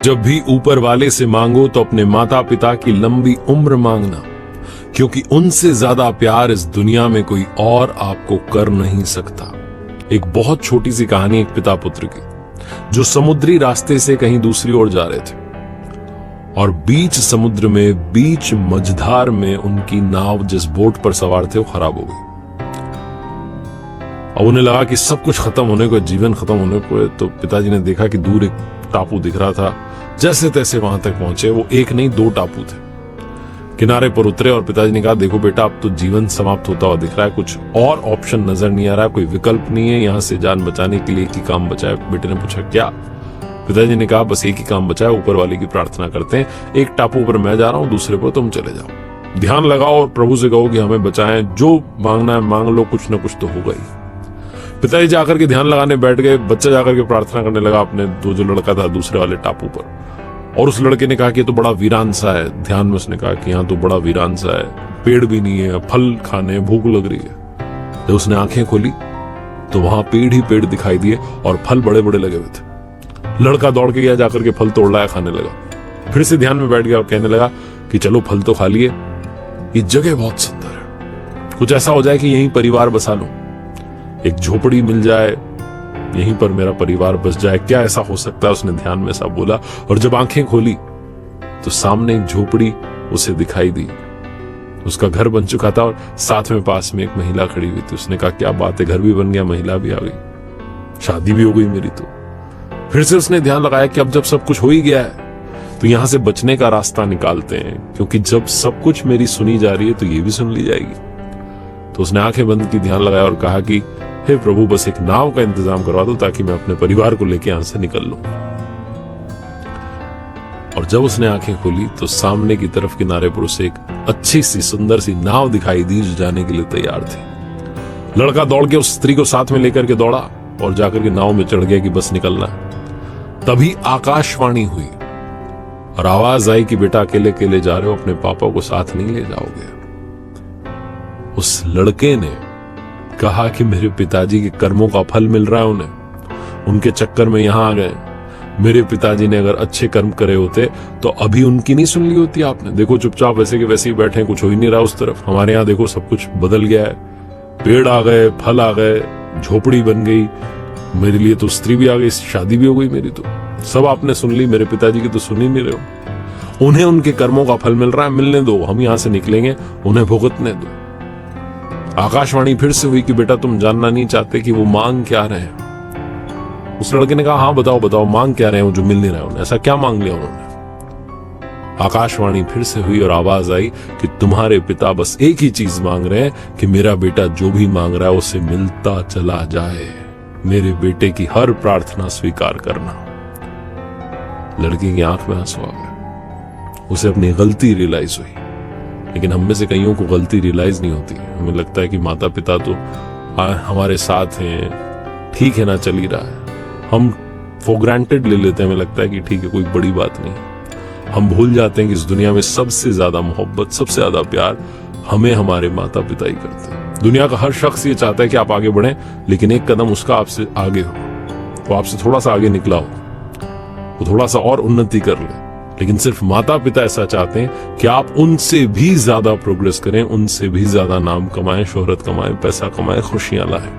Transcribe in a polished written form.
जब भी ऊपर वाले से मांगो तो अपने माता पिता की लंबी उम्र मांगना, क्योंकि उनसे ज्यादा प्यार इस दुनिया में कोई और आपको कर नहीं सकता। एक बहुत छोटी सी कहानी एक पिता पुत्र की, जो समुद्री रास्ते से कहीं दूसरी ओर जा रहे थे और बीच समुद्र में बीच मझधार में उनकी नाव जिस बोट पर सवार थे वो खराब हो गई। अब उन्हें लगा कि सब कुछ खत्म होने को, जीवन खत्म होने को है। तो पिताजी ने देखा कि दूर एक टापू दिख रहा था। जैसे तैसे वहां तक पहुंचे। वो एक नहीं दो टापू थे। किनारे पर उतरे और पिताजी ने कहा, देखो बेटा, अब तो जीवन समाप्त होता हुआ दिख रहा है, कुछ और ऑप्शन नजर नहीं आ रहा, कोई विकल्प नहीं है, यहाँ से जान बचाने के लिए एक ही काम बचा है। बेटे ने पूछा, क्या? पिताजी ने कहा, बस एक ही काम बचा है, ऊपर वाले की प्रार्थना करते हैं। एक टापू पर मैं जा रहा हूं, दूसरे पर तुम चले जाओ। ध्यान लगाओ और प्रभु से कहो कि हमें बचाएं, जो मांगना है मांग लो, कुछ ना कुछ तो होगा ही। पिताजी जाकर के ध्यान लगाने बैठ गए। बच्चा जाकर के प्रार्थना करने लगा अपने जो लड़का था दूसरे वाले टापू पर। और उस लड़के ने कहा कि ये तो बड़ा वीरान सा है। ध्यान में उसने कहा कि यहाँ तो बड़ा वीरान सा है, पेड़ भी नहीं है, फल खाने भूख लग रही है। जब उसने आंखें खोली तो वहां पेड़ ही पेड़ दिखाई दिए और फल बड़े बड़े लगे हुए थे। लड़का दौड़ के गया, जाकर के फल तोड़ लाया, खाने लगा। फिर से ध्यान में बैठ गया और कहने लगा कि चलो फल तो खा लिए, ये जगह बहुत सुंदर है, कुछ ऐसा हो जाए कि यहीं परिवार बसा लो, एक झोपड़ी मिल जाए, यहीं पर मेरा परिवार बस जाए, क्या ऐसा हो सकता है? उसने ध्यान में ऐसा बोला और जब आंखें खोली तो सामने एक झोपड़ी उसे दिखाई दी। उसका घर बन चुका था और साथ में पास में एक महिला खड़ी हुई थी। उसने कहा, क्या बात है, घर भी बन गया, महिला भी आ गई, शादी भी हो गई मेरी तो। फिर से उसने ध्यान लगाया कि अब जब सब कुछ हो ही गया है तो यहां से बचने का रास्ता निकालते हैं, क्योंकि जब सब कुछ मेरी सुनी जा रही है तो ये भी सुन ली जाएगी। तो उसने आंखें बंद की, ध्यान लगाया और कहा कि हे प्रभु, बस एक नाव का इंतजाम करवा दो ताकि मैं अपने परिवार को लेकर यहां से निकल लूं। और जब उसने आंखें खोली तो सामने की तरफ किनारे पर उसे एक अच्छी सी सुंदर सी नाव दिखाई दी जो जाने के लिए तैयार थी। लड़का दौड़ के उस स्त्री को साथ में लेकर के दौड़ा और जाकर के नाव में चढ़ गया कि बस निकलना। तभी आकाशवाणी हुई और आवाज आई कि बेटा, अकेले अकेले जा रहे हो, अपने पापा को साथ नहीं ले जाओगे। उस लड़के ने कहा कि मेरे पिताजी के कर्मों का फल मिल रहा है उन्हें, उनके चक्कर में यहां आ गए। मेरे पिताजी ने अगर अच्छे कर्म करे होते तो अभी उनकी नहीं सुन ली होती आपने। देखो चुपचाप वैसे के वैसे ही बैठे हैं, कुछ हो ही नहीं रहा उस तरफ। हमारे यहाँ देखो सब कुछ बदल गया है, पेड़ आ गए, फल आ गए, झोपड़ी बन गई, मेरे लिए तो स्त्री भी आ गई, शादी भी हो गई मेरी तो। सब आपने सुन ली, मेरे पिताजी की तो सुन ही नहीं रहे हो। उन्हें उनके कर्मों का फल मिल रहा है, मिलने दो, हम यहां से निकलेंगे, उन्हें भुगतने दो। आकाशवाणी फिर से हुई कि बेटा, तुम जानना नहीं चाहते कि वो मांग क्या रहे हैं? उस लड़के ने कहा, हाँ बताओ बताओ, मांग क्या रहे हैं जो मिल नहीं रहा है उन्हें, ऐसा क्या मांग लिया उन्होंने? आकाशवाणी फिर से हुई और आवाज आई कि तुम्हारे पिता बस एक ही चीज मांग रहे हैं कि मेरा बेटा जो भी मांग रहा है उसे मिलता चला जाए, मेरे बेटे की हर प्रार्थना स्वीकार करना। लड़की की आंख में आंसू आ गए। उसे अपनी गलती रियलाइज हुई। लेकिन हम में से कईयों को गलती रियलाइज नहीं होती। हमें लगता है कि माता पिता तो हमारे साथ हैं, ठीक है ना, चल ही रहा है, हम फॉर ग्रांटेड ले लेते हैं। हमें लगता है कि ठीक है, कोई बड़ी बात नहीं। हम भूल जाते हैं कि इस दुनिया में सबसे ज्यादा मोहब्बत, सबसे ज्यादा प्यार हमें हमारे माता पिता ही करते हैं। दुनिया का हर शख्स ये चाहता है कि आप आगे बढ़ें, लेकिन एक कदम उसका आपसे आगे हो, वो आपसे थोड़ा सा आगे निकला हो, वो थोड़ा सा और उन्नति कर ले। लेकिन सिर्फ माता पिता ऐसा चाहते हैं कि आप उनसे भी ज्यादा प्रोग्रेस करें, उनसे भी ज्यादा नाम कमाएं, शोहरत कमाएं, पैसा कमाएं, खुशियां लाएं।